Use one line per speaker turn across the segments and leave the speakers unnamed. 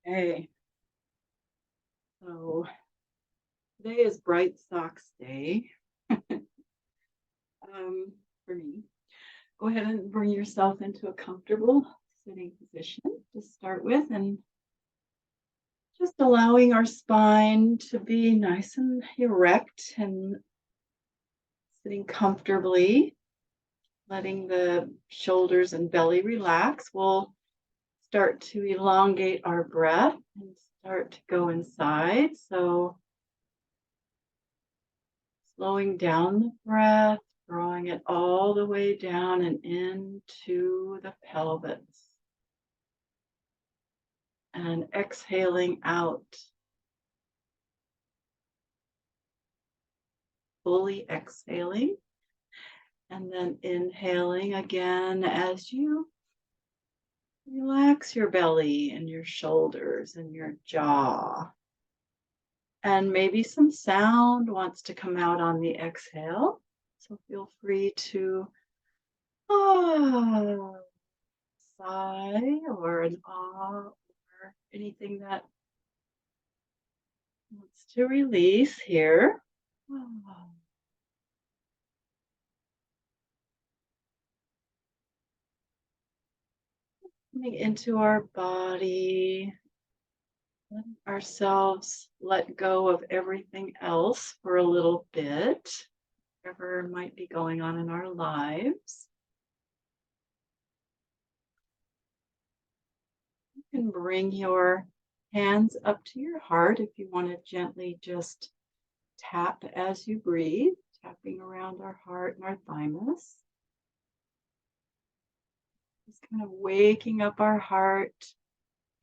Hey, so today is Bright Socks Day for me. Go ahead and bring yourself into a comfortable sitting position to start with, and just allowing our spine to be nice and erect and sitting comfortably, letting the shoulders and belly relax. We'll start to elongate our breath and start to go inside. So slowing down the breath, drawing it all the way down and into the pelvis. And exhaling out, fully exhaling. And then inhaling again as you relax your belly and your shoulders and your jaw. And maybe some sound wants to come out on the exhale. So feel free to sigh or an ah or anything that wants to release here. Coming into our body, letting ourselves let go of everything else for a little bit, whatever might be going on in our lives. You can bring your hands up to your heart if you want to gently just tap as you breathe, tapping around our heart and our thymus. Just kind of waking up our heart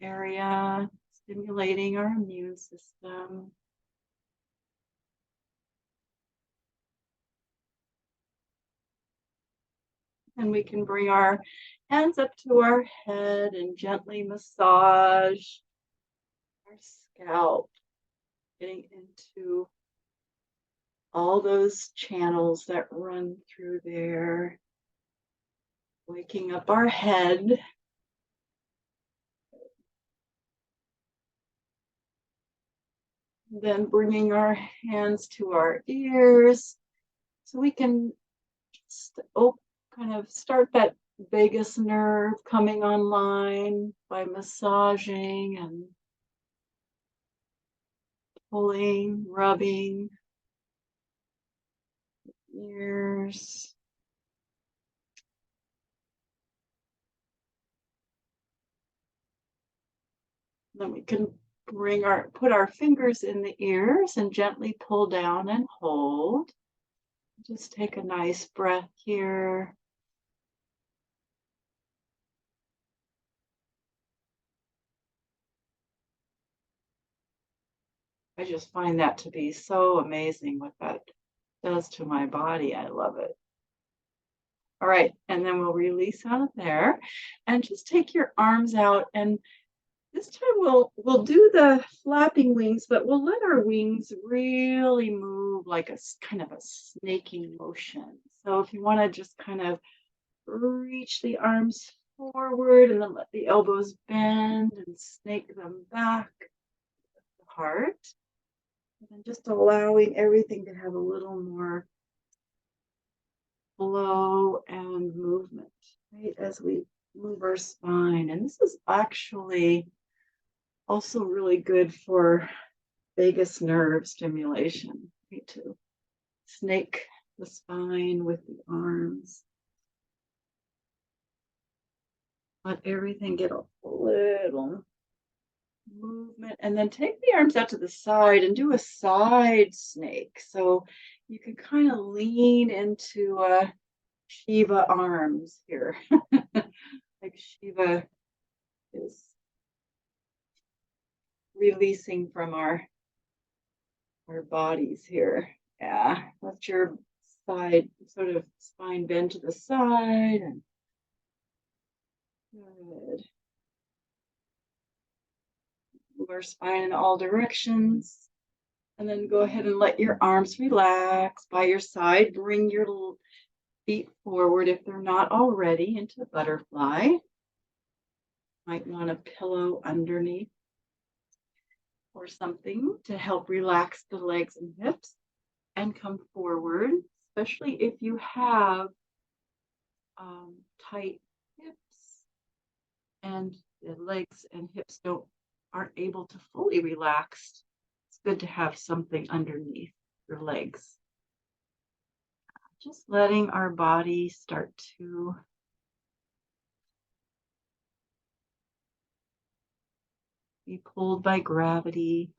area, stimulating our immune system. And we can bring our hands up to our head and gently massage our scalp, getting into all those channels that run through there, waking up our head. Then bringing our hands to our ears so we can just kind of start that vagus nerve coming online by massaging and pulling, rubbing ears. Then we can put our fingers in the ears and gently pull down and hold. Just take a nice breath here. I just find that to be so amazing what that does to my body. I love it. All right, and then we'll release out of there and just take your arms out, and this time we'll do the flapping wings, but we'll let our wings really move like a kind of a snaking motion. So if you want to just kind of reach the arms forward and then let the elbows bend and snake them back to the heart. And then just allowing everything to have a little more flow and movement, right, as we move our spine. And this is actually also really good for vagus nerve stimulation, right, to snake the spine with the arms. Let everything get a little movement, and then take the arms out to the side and do a side snake. So you can kind of lean into Shiva arms here. Like Shiva is releasing from our bodies here. Yeah, let your side sort of spine bend to the side, and good. Move our spine in all directions. And then go ahead and let your arms relax by your side. Bring your feet forward if they're not already into butterfly. Might want a pillow underneath or something to help relax the legs and hips and come forward, especially if you have tight hips and the legs and hips aren't able to fully relax. It's good to have something underneath your legs. Just letting our body start to be pulled by gravity.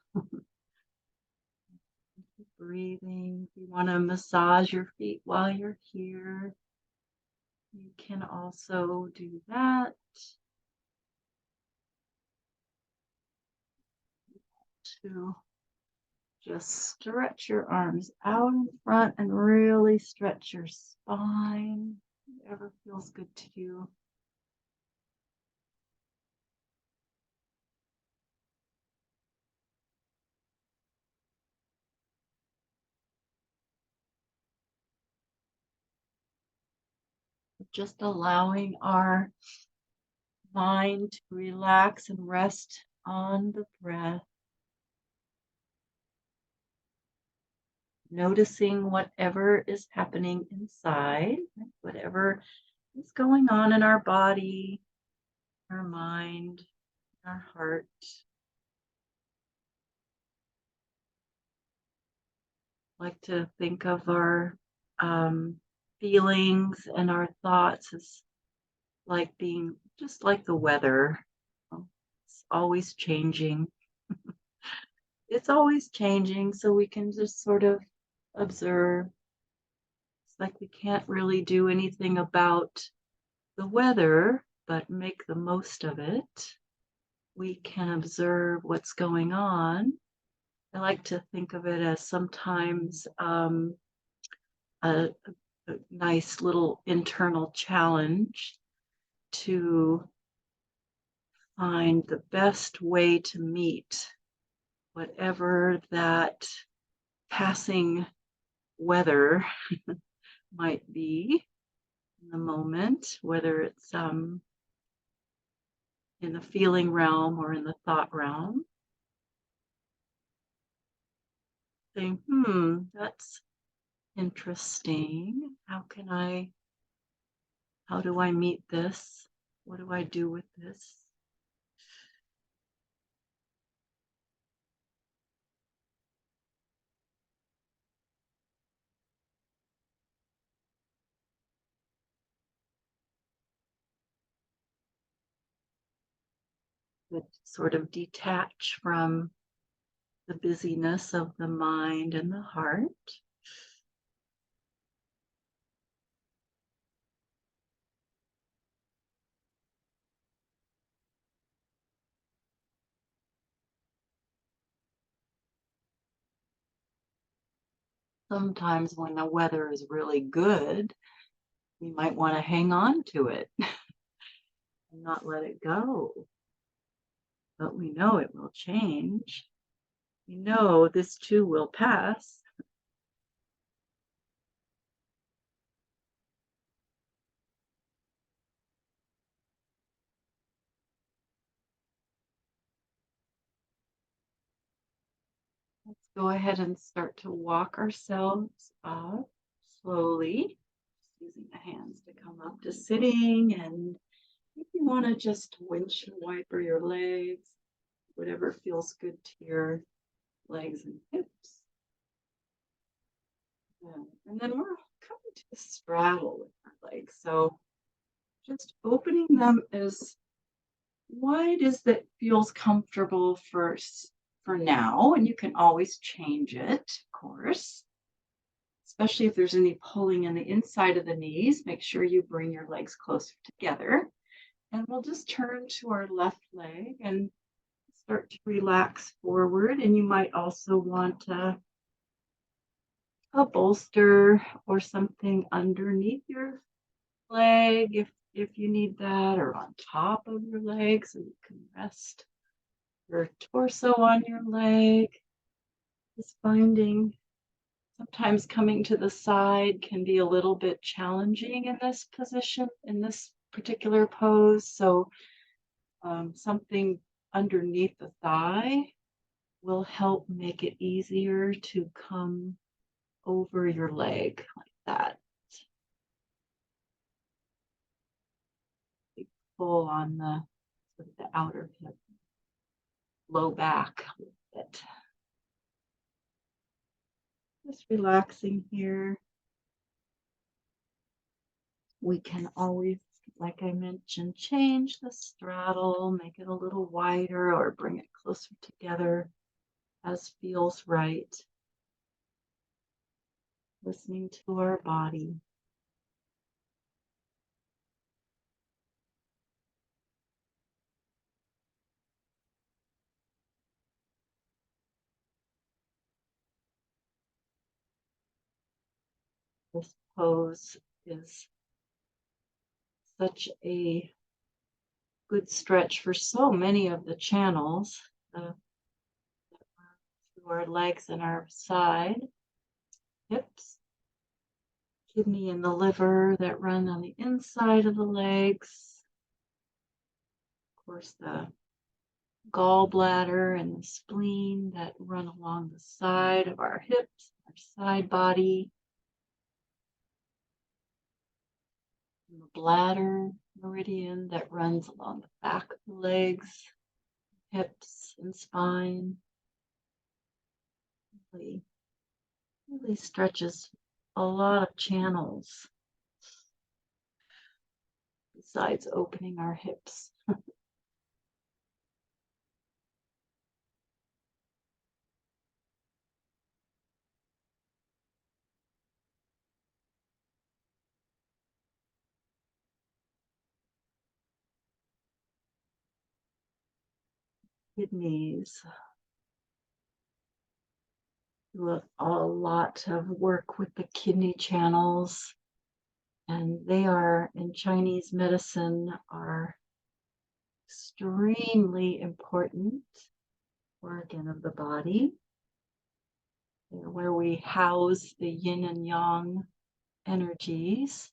Breathing. If you want to massage your feet while you're here, you can also do that. To just stretch your arms out in front and really stretch your spine, whatever feels good to you. Just allowing our mind to relax and rest on the breath. Noticing whatever is happening inside, whatever is going on in our body, our mind, our heart. Like to think of our feelings and our thoughts as like being just like the weather. It's always changing. It's always changing, so we can just sort of observe. It's like we can't really do anything about the weather, but make the most of it. We can observe what's going on. I like to think of it as sometimes a nice little internal challenge to find the best way to meet whatever that passing weather might be in the moment, whether it's in the feeling realm or in the thought realm. Saying, that's interesting. How do I meet this? What do I do with this? But sort of detach from the busyness of the mind and the heart. Sometimes when the weather is really good, we might want to hang on to it and not let it go. But we know it will change. We know this too will pass. Let's go ahead and start to walk ourselves up slowly, using the hands to come up to sitting. And if you want to just windshield wiper your legs, whatever feels good to your legs and hips. And then we're coming to the straddle with our legs. So just opening them as wide as that feels comfortable for now. And you can always change it, of course. Especially if there's any pulling in the inside of the knees, make sure you bring your legs closer together. And we'll just turn to our left leg and start to relax forward. And you might also want a bolster or something underneath your leg if you need that, or on top of your leg so you can rest your torso on your leg. Just finding sometimes coming to the side can be a little bit challenging in this position, in this particular pose. So something underneath the thigh will help make it easier to come over your leg like that. Pull on the sort of the outer hip, low back a little bit. Just relaxing here. We can always, like I mentioned, change the straddle, make it a little wider or bring it closer together as feels right. Listening to our body. This pose is such a good stretch for so many of the channels through our legs and our side, hips, kidney and the liver that run on the inside of the legs. Of course, the gallbladder and the spleen that run along the side of our hips, our side body. And the bladder meridian that runs along the back of the legs, hips and spine. Really stretches a lot of channels besides opening our hips. Kidneys do a lot of work with the kidney channels, and they are in Chinese medicine are extremely important organ of the body. They're where we house the yin and yang energies.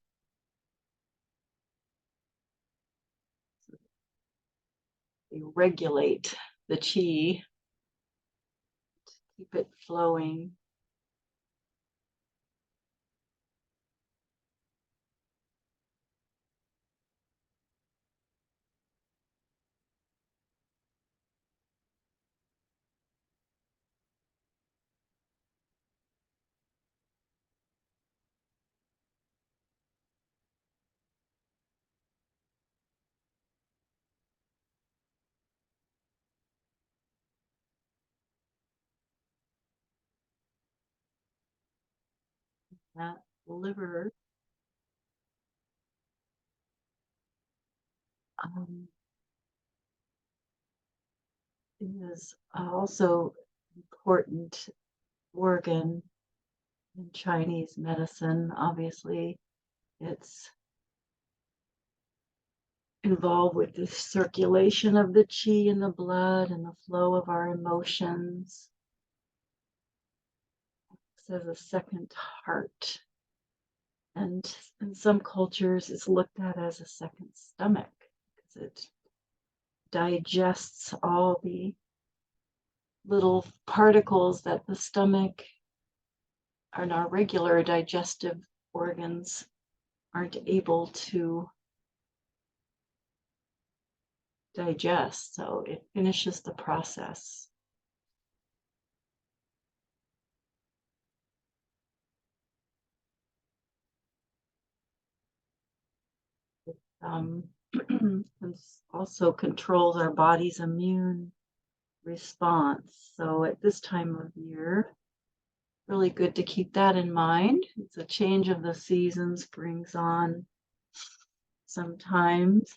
They regulate the qi to keep it flowing. That liver is also important organ in Chinese medicine. Obviously, it's involved with the circulation of the qi in the blood and the flow of our emotions. It's as a second heart. And in some cultures, it's looked at as a second stomach because it digests all the little particles that the stomach and our regular digestive organs aren't able to digest. So it finishes the process. And also controls our body's immune response. So at this time of year, really good to keep that in mind. It's a change of the seasons brings on sometimes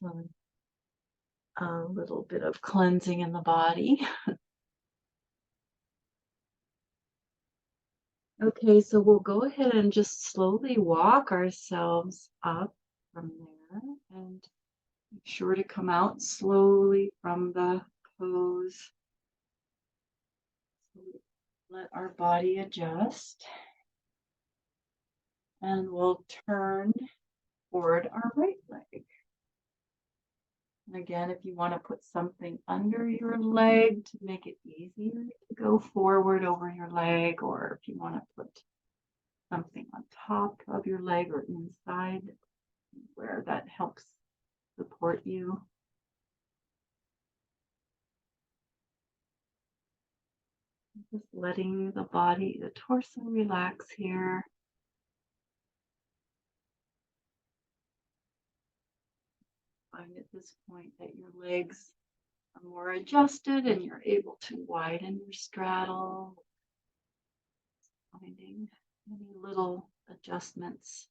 a little bit of cleansing in the body. Okay, so we'll go ahead and just slowly walk ourselves up from there and make sure to come out slowly from the pose. Let our body adjust. And we'll turn toward our right leg. And again, if you want to put something under your leg to make it easier to go forward over your leg, or if you want to put something on top of your leg or inside where that helps support you. Just letting the body, the torso relax here. Find at this point that your legs are more adjusted and you're able to widen your straddle, finding any little adjustments.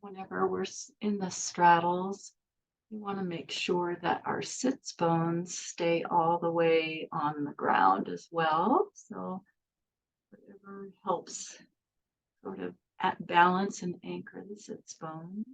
Whenever we're in the straddles, we want to make sure that our sits bones stay all the way on the ground as well. So whatever helps sort of at balance and anchor the sits bones.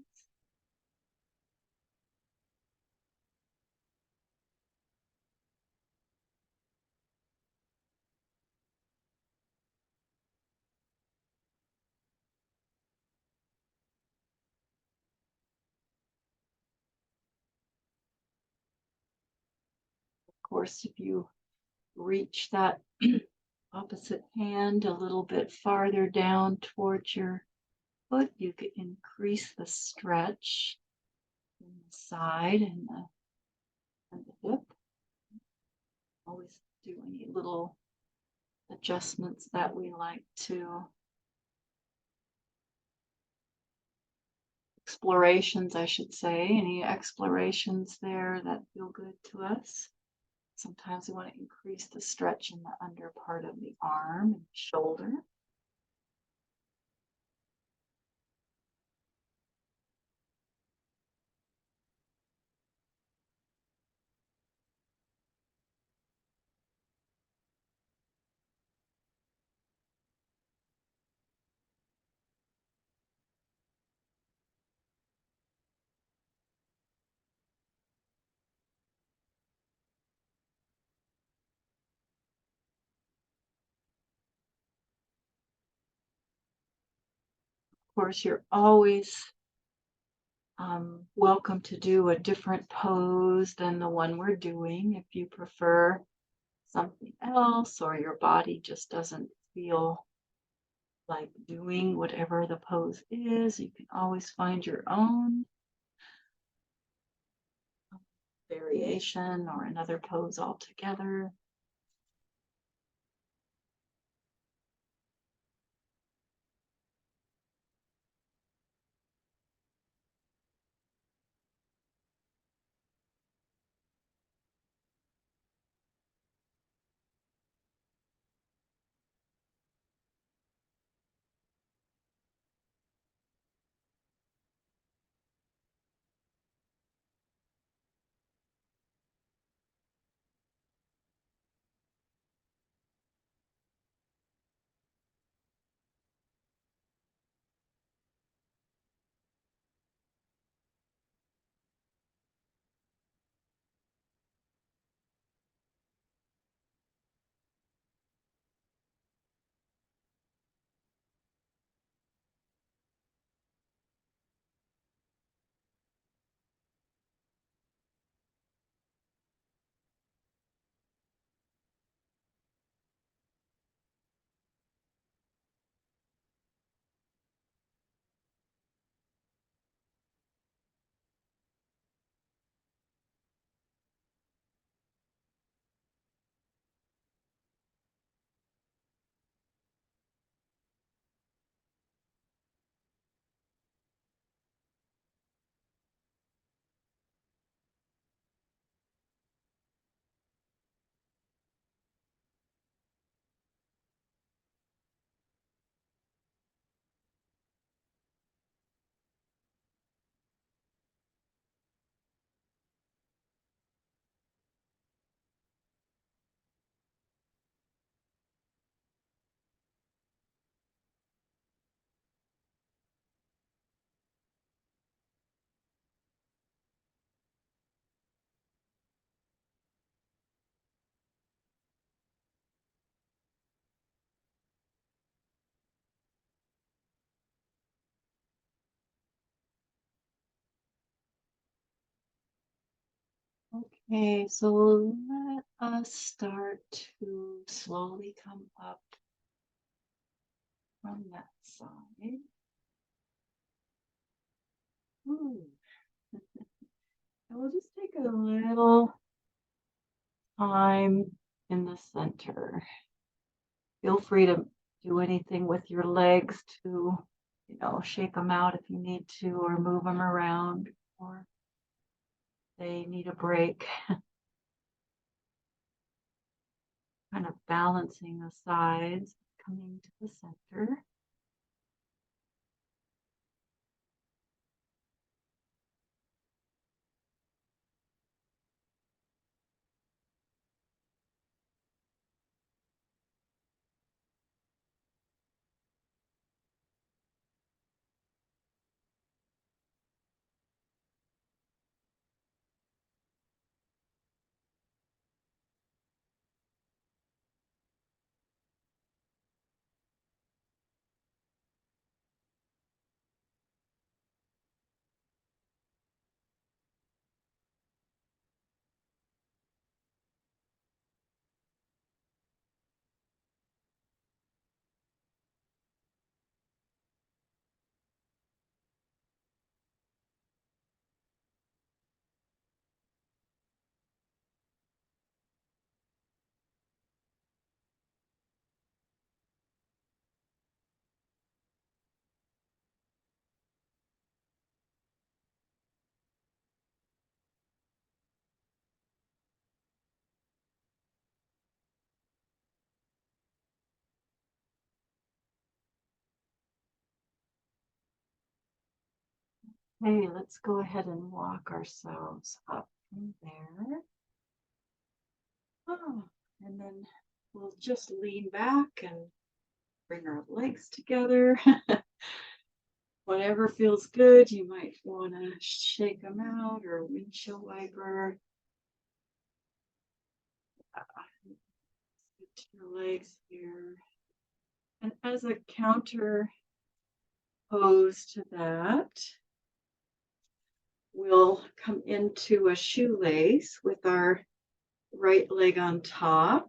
Of course, if you reach that opposite hand a little bit farther down towards your foot, you can increase the stretch in the side and the hip. Always do any little adjustments that we like to. Explorations, I should say, any explorations there that feel good to us. Sometimes we want to increase the stretch in the under part of the arm and shoulder. Of course, you're always welcome to do a different pose than the one we're doing if you prefer something else or your body just doesn't feel like doing whatever the pose is. You can always find your own variation or another pose altogether. Okay, so let us start to slowly come up from that side. Ooh. And we'll just take a little time in the center. Feel free to do anything with your legs to, shake them out if you need to, or move them around, or they need a break. Kind of balancing the sides, coming to the center. Okay, let's go ahead and walk ourselves up from there. Oh, and then we'll just lean back and bring our legs together. Whatever feels good, you might want to shake them out or windshield wiper. Get to your legs here. And as a counter pose to that, we'll come into a shoelace with our right leg on top.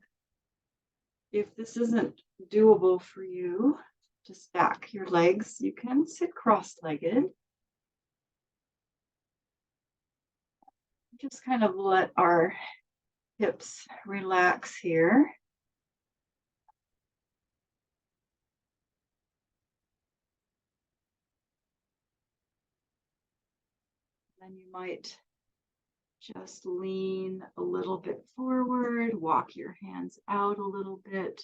If this isn't doable for you, to stack your legs, you can sit cross-legged. Just kind of let our hips relax here. Then you might just lean a little bit forward, walk your hands out a little bit,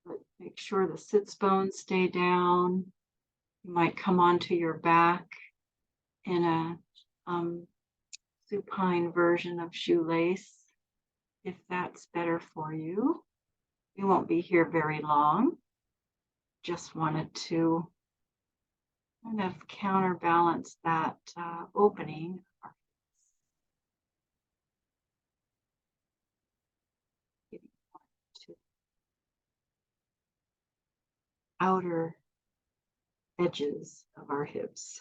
but make sure the sits bones stay down. You might come onto your back in a supine version of shoelace, if that's better for you. You won't be here very long. Just wanted to kind of counterbalance that opening. To outer edges of our hips.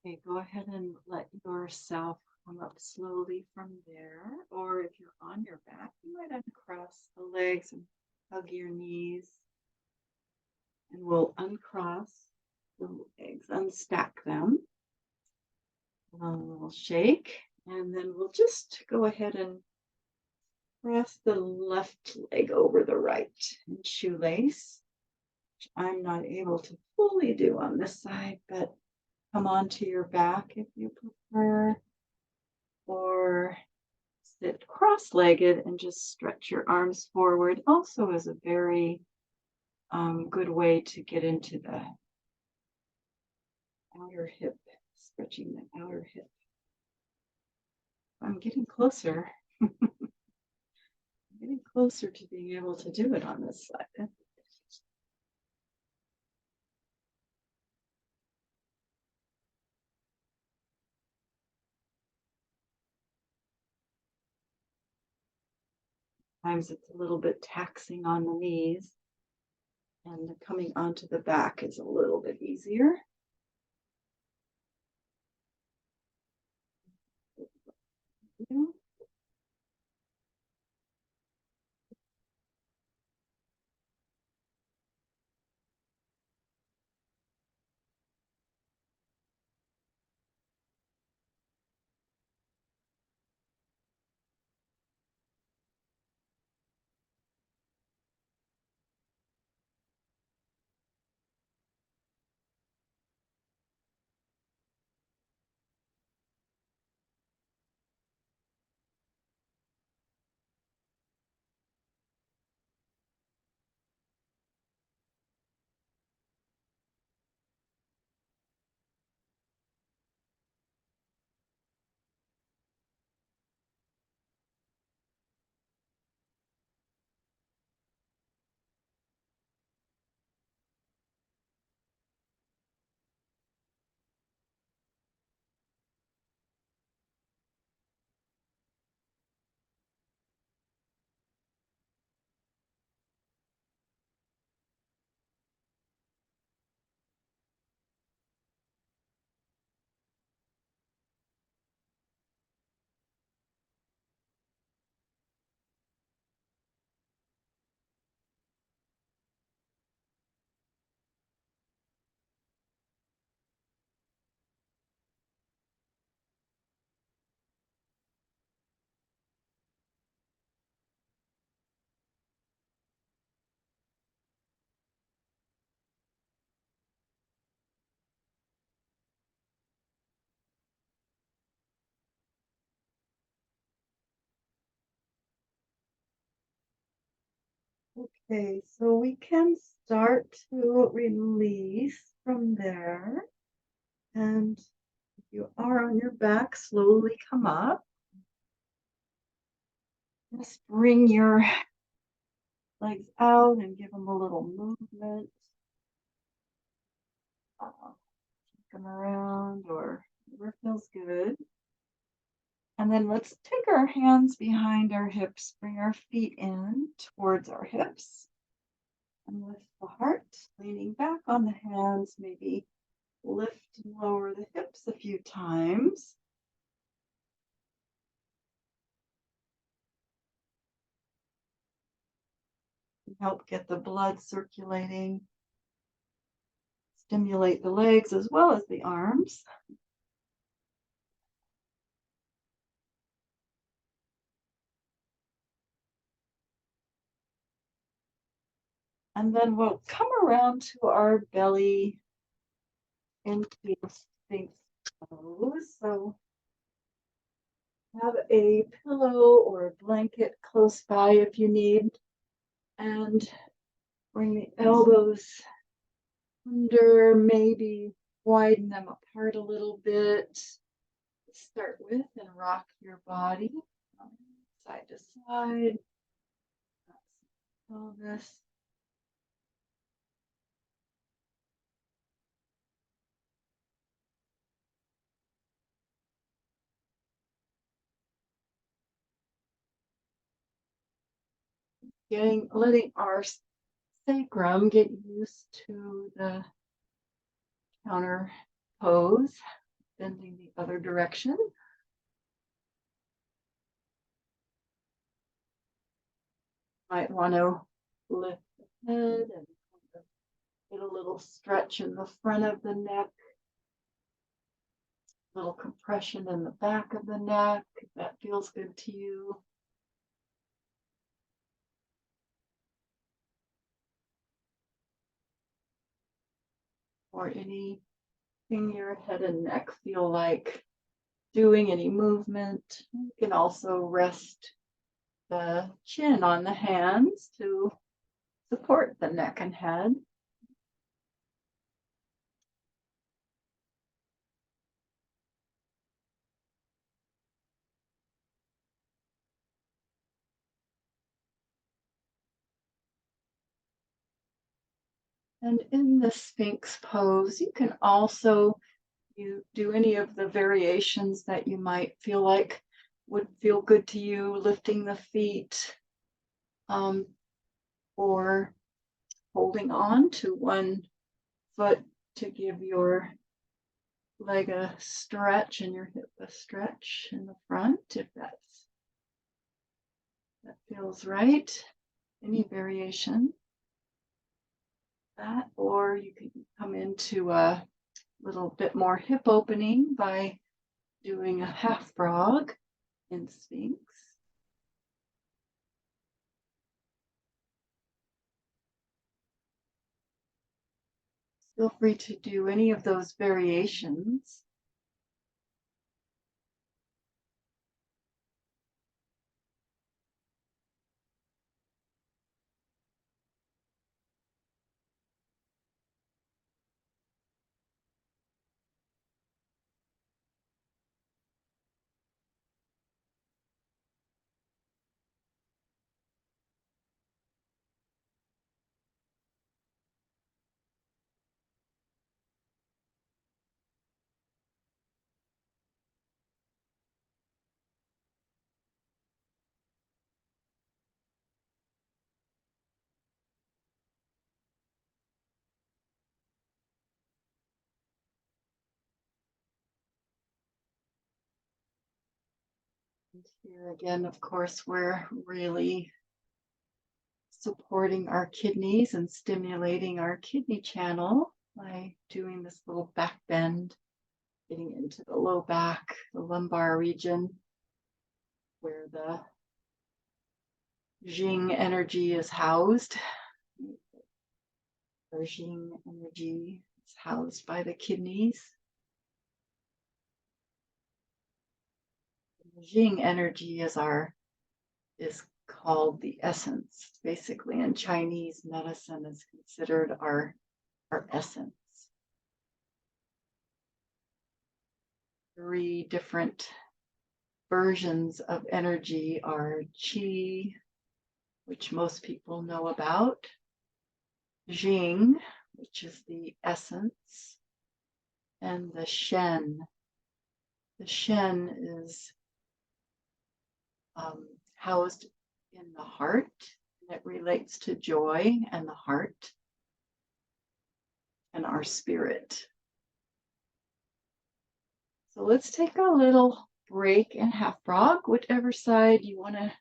Okay, go ahead and let yourself come up slowly from there. Or if you're on your back, you might uncross the legs and hug your knees. And we'll uncross the legs, unstack them. We'll shake, and then we'll just go ahead and cross the left leg over the right and shoelace, which I'm not able to fully do on this side, but come onto your back if you prefer, or sit cross-legged and just stretch your arms forward. Also is a very good way to get into the outer hip, stretching the outer hip. I'm getting closer. Getting closer to being able to do it on this side. Sometimes it's a little bit taxing on the knees, and coming onto the back is a little bit easier. Okay, so we can start to release from there. And if you are on your back, slowly come up. Just bring your legs out and give them a little movement. Take them around or whatever feels good. And then let's take our hands behind our hips, bring our feet in towards our hips. And lift the heart, leaning back on the hands, maybe lift and lower the hips a few times. Help get the blood circulating, stimulate the legs as well as the arms. And then we'll come around to our belly into Sphinx pose. So have a pillow or a blanket close by if you need. And bring the elbows under, maybe widen them apart a little bit. Start with and rock your body side to side. Pelvis. Letting our sacrum get used to the counter pose. bending the other direction. Might want to lift the head and get a little stretch in the front of the neck, a little compression in the back of the neck, if that feels good to you. Or anything your head and neck feel like doing, any movement. You can also rest the chin on the hands to support the neck and head. And in the Sphinx pose, you can also do any of the variations that you might feel like would feel good to you, lifting the feet, or holding on to one foot to give your leg a stretch and your hip a stretch in the front, if that feels right. Any variation that, or you can come into a little bit more hip opening by doing a half frog in Sphinx. Feel free to do any of those variations. And here again, of course, we're really supporting our kidneys and stimulating our kidney channel by doing this little back bend, getting into the low back, the lumbar region, where the Jing energy is housed. Our Jing energy is housed by the kidneys. The Jing energy is called the essence. Basically, in Chinese medicine, is considered our essence. 3 different versions of energy are qi, which most people know about, Jing, which is the essence, and the Shen. The Shen is housed in the heart, and it relates to joy and the heart and our spirit. So let's take a little break and half frog, whichever side you want to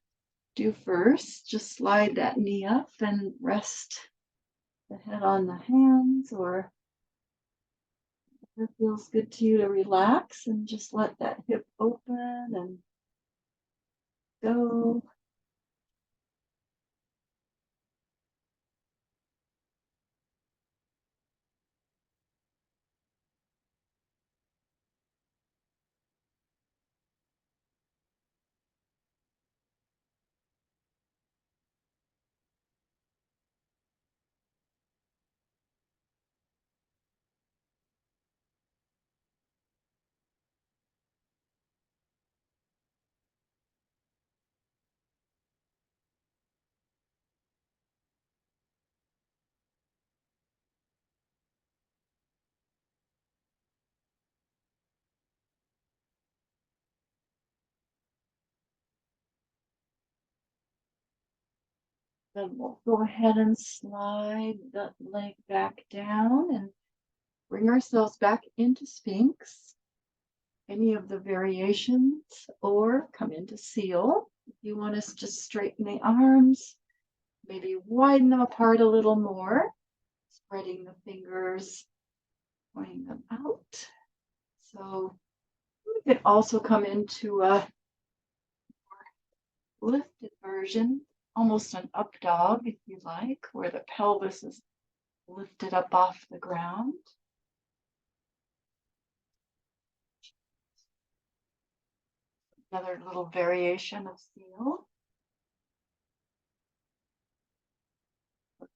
do first. Just slide that knee up and rest the head on the hands, or if it feels good to you to relax and just let that hip open and go. Then we'll go ahead and slide the leg back down and bring ourselves back into Sphinx. any of the variations, or come into seal. If you want to just straighten the arms, maybe widen them apart a little more, spreading the fingers, pointing them out. So we can also come into a lifted version, almost an up dog if you like, where the pelvis is lifted up off the ground. Another little variation of seal.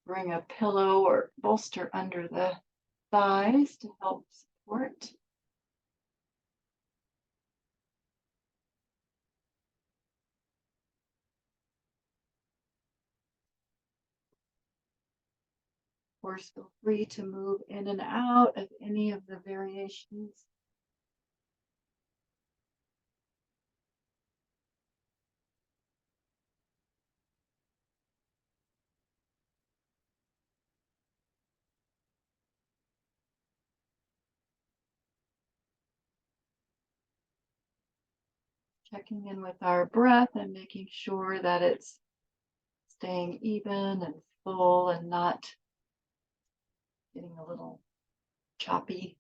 Bring a pillow or bolster under the thighs to help support. Of course, feel free to move in and out of any of the variations. Checking in with our breath and making sure that it's staying even and full and not getting a little choppy.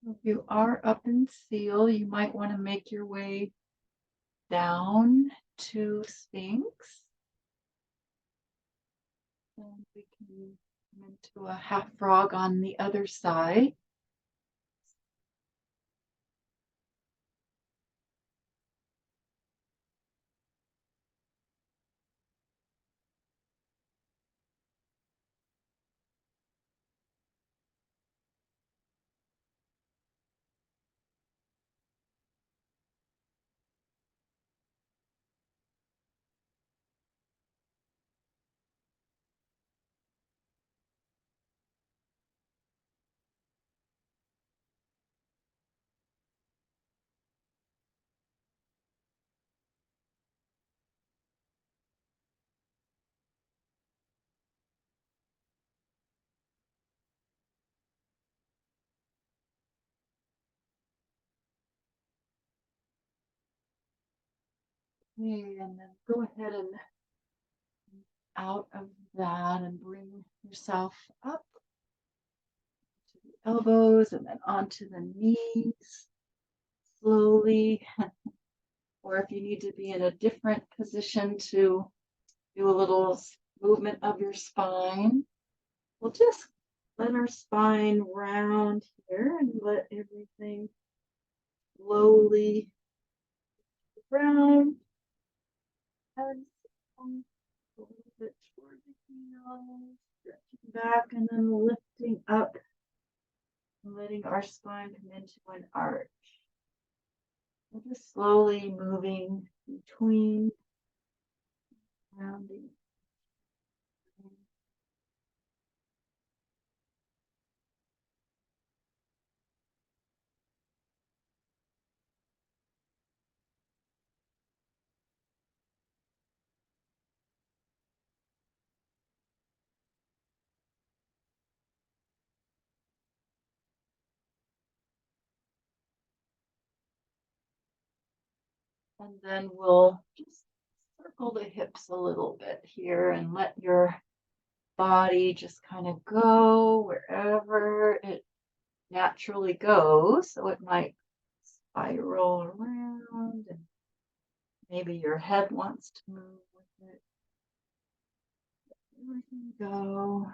So if you are up in seal, you might want to make your way down to Sphinx. And we can come into a half frog on the other side. And then go ahead and out of that and bring yourself up to the elbows and then onto the knees slowly. Or if you need to be in a different position to do a little movement of your spine, we'll just let our spine round here and let everything slowly round and a little bit toward the heels, stretching back and then lifting up and letting our spine come into an arch. We're just slowly moving between rounding And then we'll just circle the hips a little bit here and let your body just kind of go wherever it naturally goes. So it might spiral around and maybe your head wants to move with it. There we can go.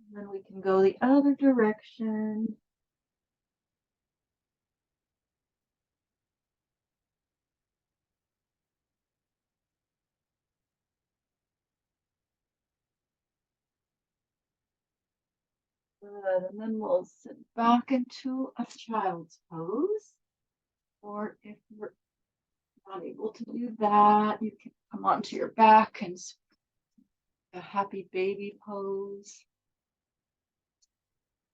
And then we can go the other direction. Good. And then we'll sit back into a child's pose. Or if you're not able to do that, you can come onto your back and a happy baby pose.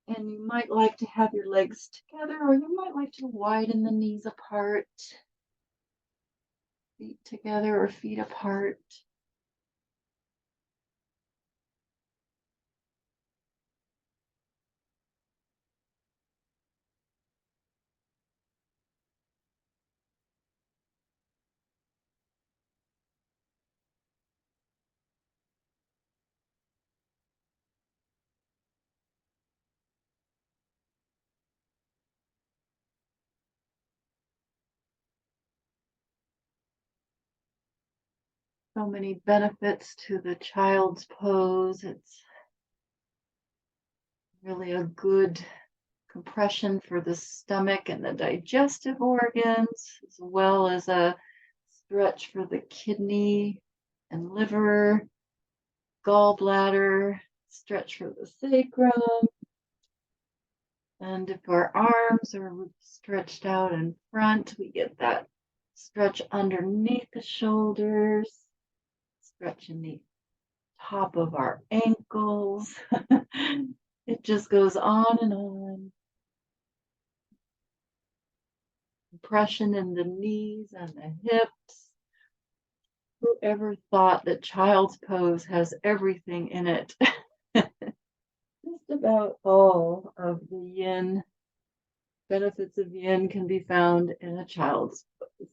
And you might like to have your legs together, or you might like to widen the knees apart, feet together or feet apart. So many benefits to the child's pose. It's really a good compression for the stomach and the digestive organs, as well as a stretch for the kidney and liver, gallbladder, stretch for the sacrum. And if our arms are stretched out in front, we get that stretch underneath the shoulders, stretch in the top of our ankles. It just goes on and on. Compression in the knees and the hips. Whoever thought that child's pose has everything in it? Just about all of the yin benefits of yin can be found in a child's pose.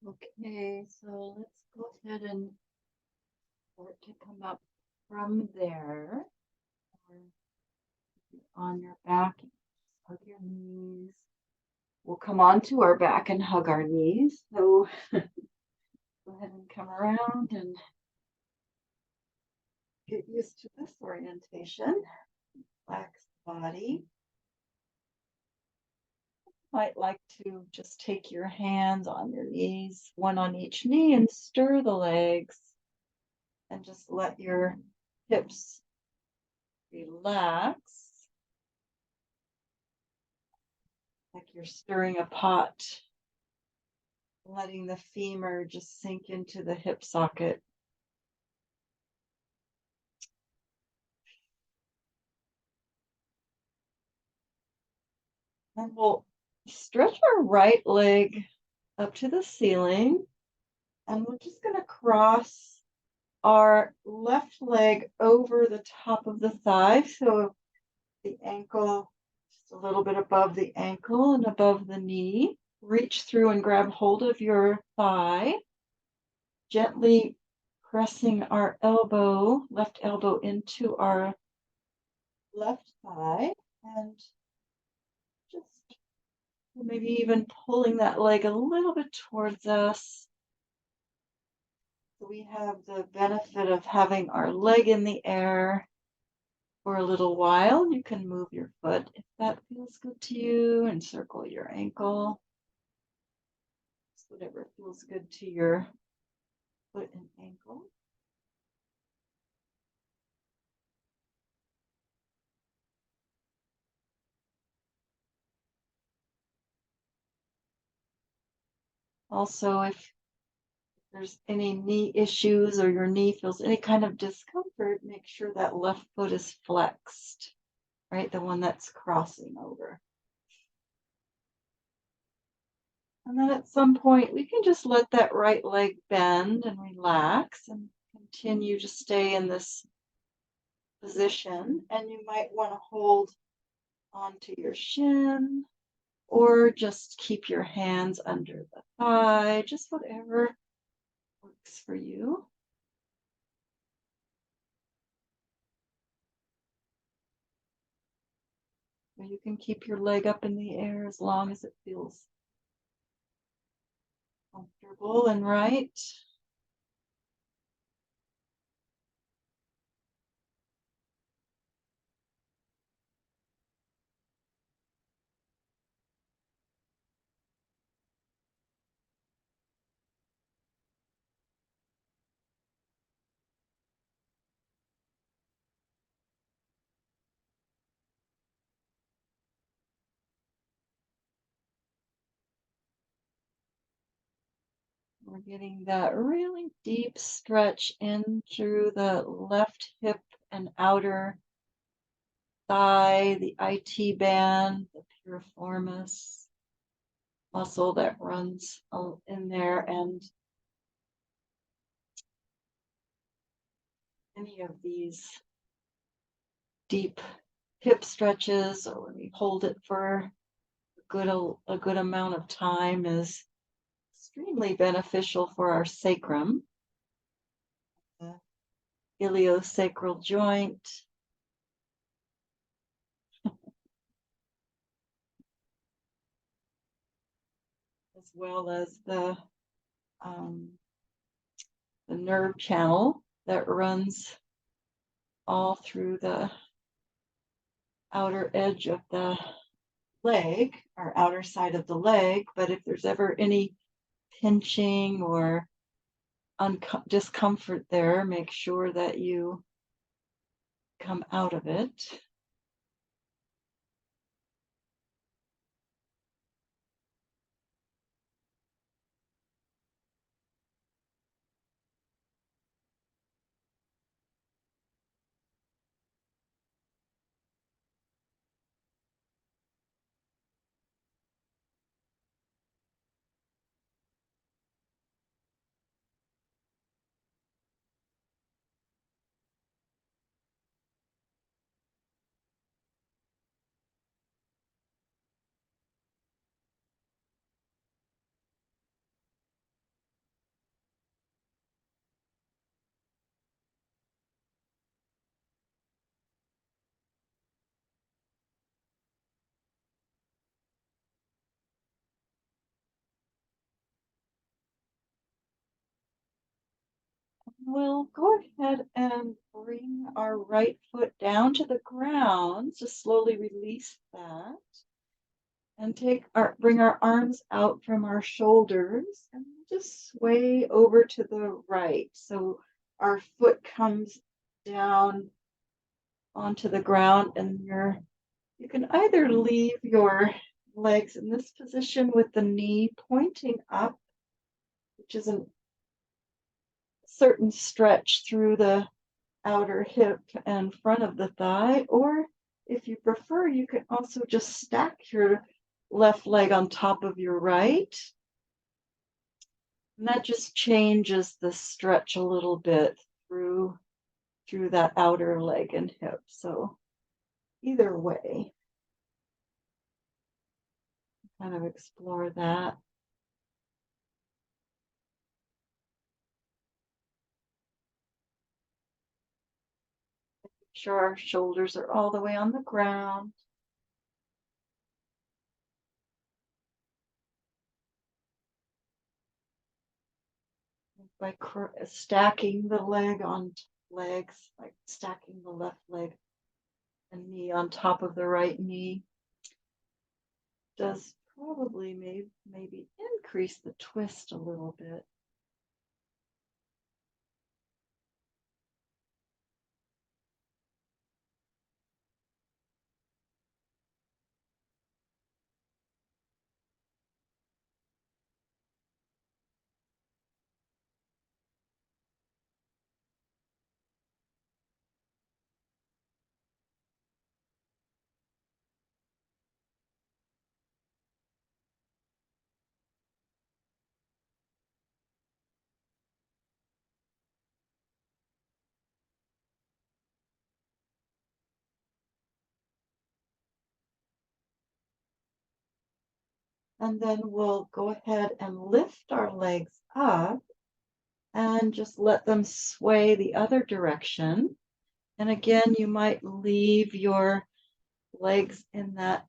Okay, so let's go ahead and start to come up from there. On your back, hug your knees. We'll come onto our back and hug our knees. So go ahead and come around and get used to this orientation. Relax the body. Might like to just take your hands on your knees, one on each knee, and stir the legs. And just let your hips relax. Like you're stirring a pot. Letting the femur just sink into the hip socket. And we'll stretch our right leg up to the ceiling. And we're just going to cross our left leg over the top of the thigh. So the ankle, just a little bit above the ankle and above the knee. Reach through and grab hold of your thigh. Gently pressing our elbow, left elbow into our left thigh. And just maybe even pulling that leg a little bit towards us. So we have the benefit of having our leg in the air for a little while. You can move your foot if that feels good to you and circle your ankle. Just whatever feels good to your foot and ankle. Also, if there's any knee issues or your knee feels any kind of discomfort, make sure that left foot is flexed, right? The one that's crossing over. And then at some point, we can just let that right leg bend and relax and continue to stay in this position. And you might want to hold onto your shin or just keep your hands under the thigh, just whatever works for you. Or you can keep your leg up in the air as long as it feels comfortable and right. We're getting that really deep stretch in through the left hip and outer thigh, the IT band, the piriformis muscle that runs in there, and any of these deep hip stretches, or when we hold it for a good amount of time, is extremely beneficial for our sacrum, the iliosacral joint. As well as the nerve channel that runs all through the outer edge of the leg, or outer side of the leg. But if there's ever any pinching or discomfort there, make sure that you come out of it. We'll go ahead and bring our right foot down to the ground. Just slowly release that. And bring our arms out from our shoulders and just sway over to the right. So our foot comes down onto the ground, and you can either leave your legs in this position with the knee pointing up, which is a certain stretch through the outer hip and front of the thigh, or if you prefer, you can also just stack your left leg on top of your right. And that just changes the stretch a little bit through that outer leg and hip. So either way, kind of explore that. Make sure our shoulders are all the way on the ground. By stacking the leg on legs, like stacking the left leg and knee on top of the right knee, does probably maybe increase the twist a little bit. And then we'll go ahead and lift our legs up and just let them sway the other direction. And again, you might leave your legs in that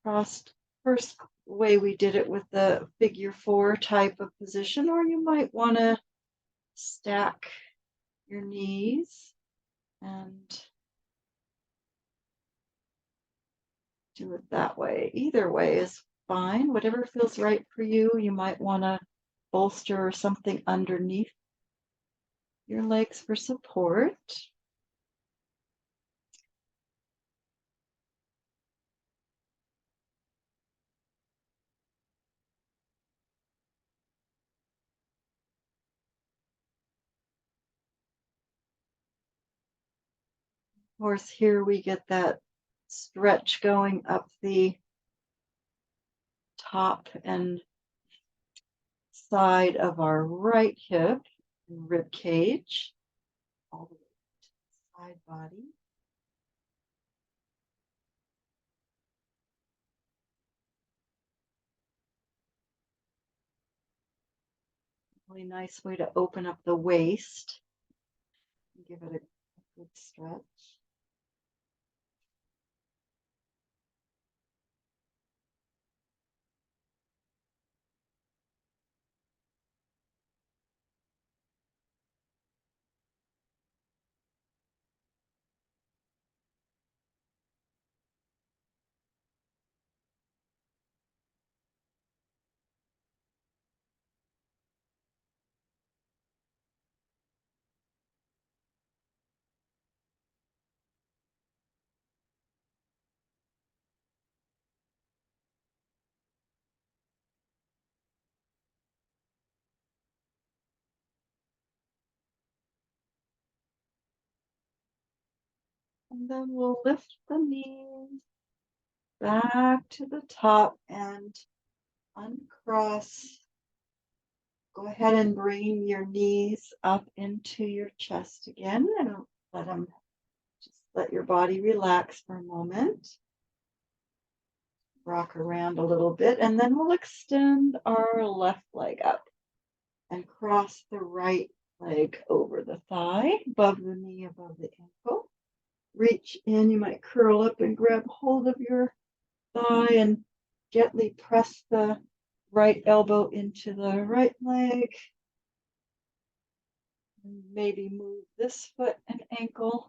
crossed first way we did it with the figure 4 type of position, or you might want to stack your knees and do it that way. Either way is fine. Whatever feels right for you. You might want to bolster something underneath your legs for support. Of course, here we get that stretch going up the top and side of our right hip and rib cage, all the way to the side body. Really nice way to open up the waist and give it a good stretch. And then we'll lift the knees back to the top and uncross. Go ahead and bring your knees up into your chest again, and let your body relax for a moment. Rock around a little bit, and then we'll extend our left leg up and cross the right leg over the thigh, above the knee, above the ankle. Reach in, you might curl up and grab hold of your thigh and gently press the right elbow into the right leg. And maybe move this foot and ankle,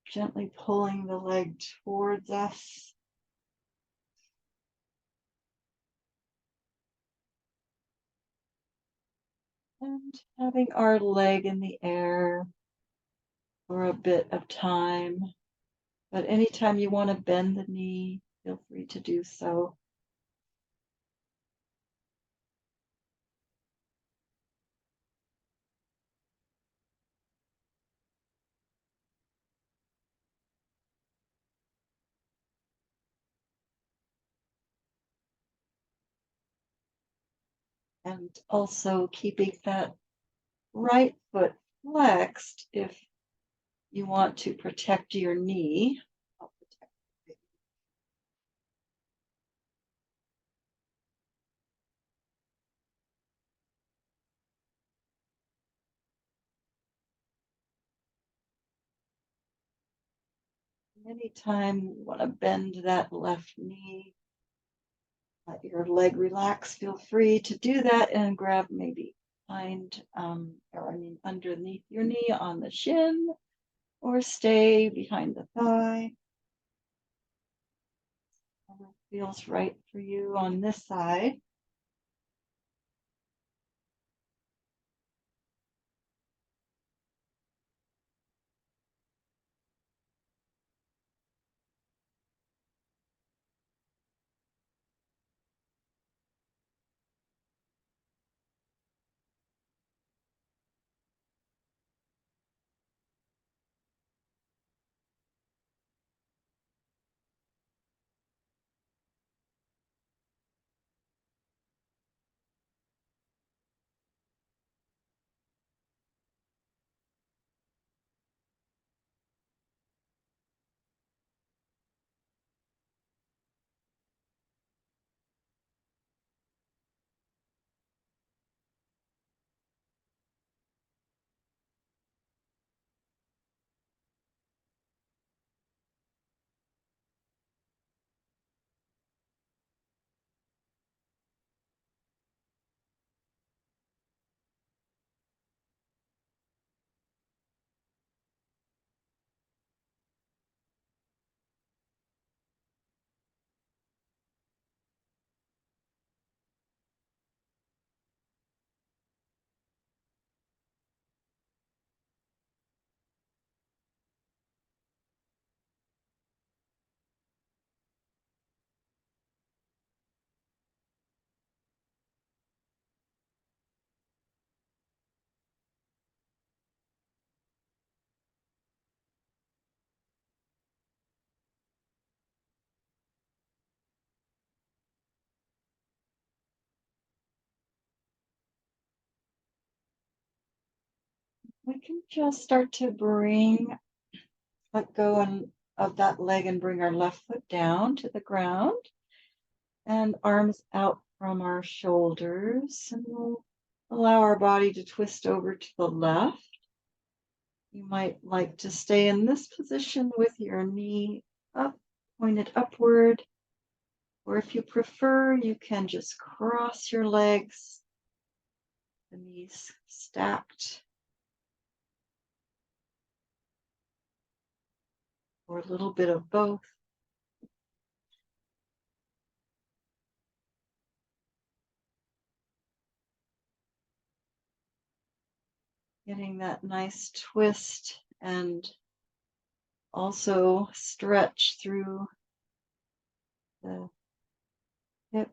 gently pulling the leg towards us. And having our leg in the air for a bit of time. But anytime you want to bend the knee, feel free to do so. And also keeping that right foot flexed if you want to protect your knee. Anytime you want to bend that left knee, let your leg relax, feel free to do that and grab maybe underneath your knee on the shin or stay behind the thigh. Whatever feels right for you on this side. We can just start to let go of that leg and bring our left foot down to the ground and arms out from our shoulders. And we'll allow our body to twist over to the left. You might like to stay in this position with your knee up, pointed upward. Or if you prefer, you can just cross your legs, the knees stacked. Or a little bit of both. Getting that nice twist and also stretch through the hip,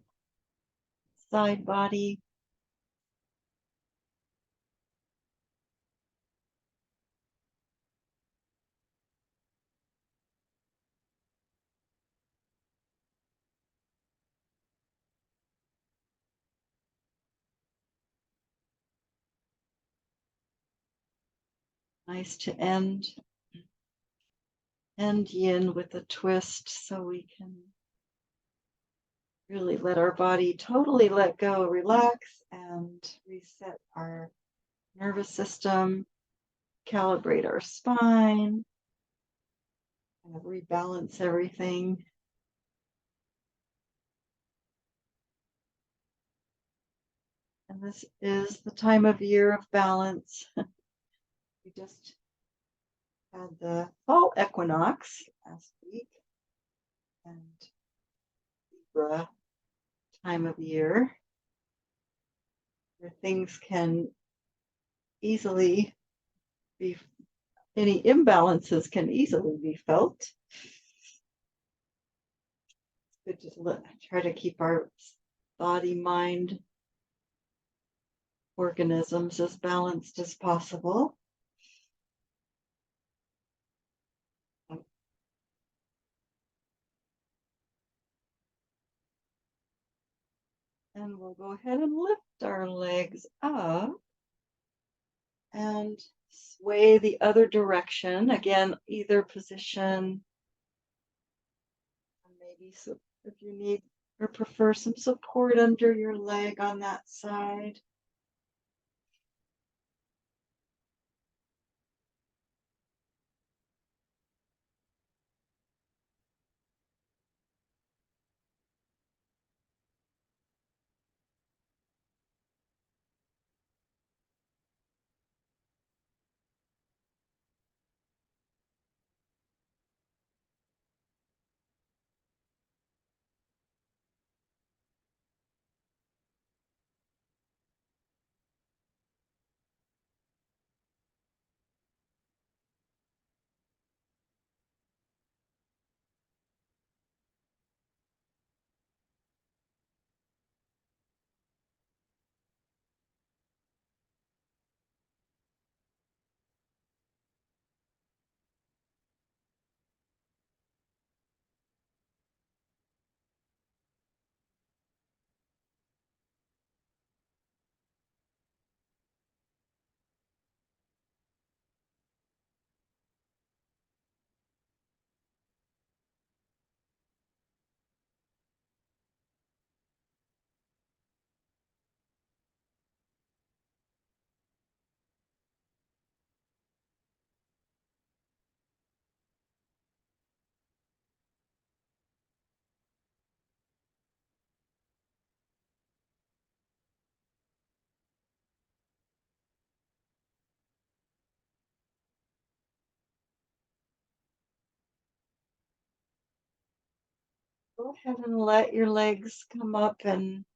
side body. Nice to end yin with a twist so we can really let our body totally let go, relax, and reset our nervous system, calibrate our spine, kind of rebalance everything. And this is the time of year of balance. We just had the fall equinox last week and Libra time of year where things can easily be, any imbalances can easily be felt. It's good to try to keep our body, mind, organisms as balanced as possible. And we'll go ahead and lift our legs up and sway the other direction. Again, either position. Maybe so if you need or prefer some support under your leg on that side. Go ahead and let your legs come up and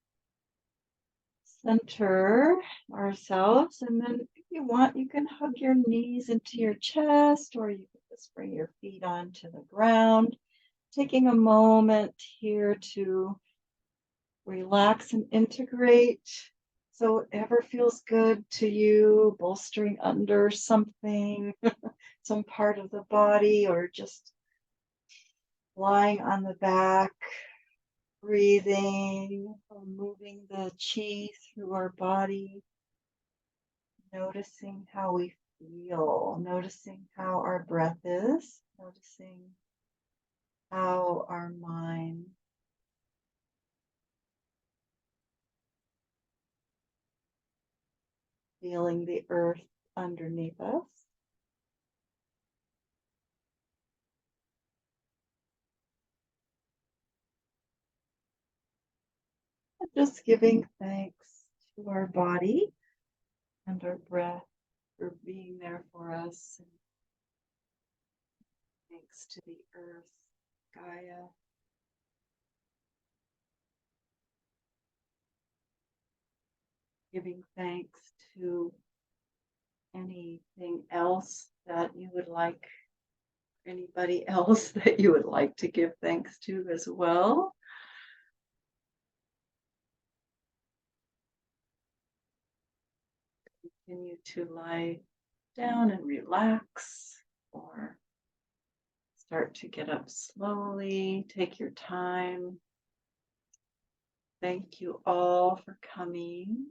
center ourselves. And then if you want, you can hug your knees into your chest, or you can just bring your feet onto the ground. Taking a moment here to relax and integrate. So whatever feels good to you, bolstering under something, some part of the body, or just lying on the back, breathing, or moving the chi through our body, noticing how we feel, noticing how our breath is, noticing how our mind feeling the earth underneath us. And just giving thanks to our body and our breath for being there for us. And thanks to the earth, Gaia. Giving thanks to anything else that you would like, anybody else that you would like to give thanks to as well. Continue to lie down and relax, or start to get up slowly. Take your time. Thank you all for coming.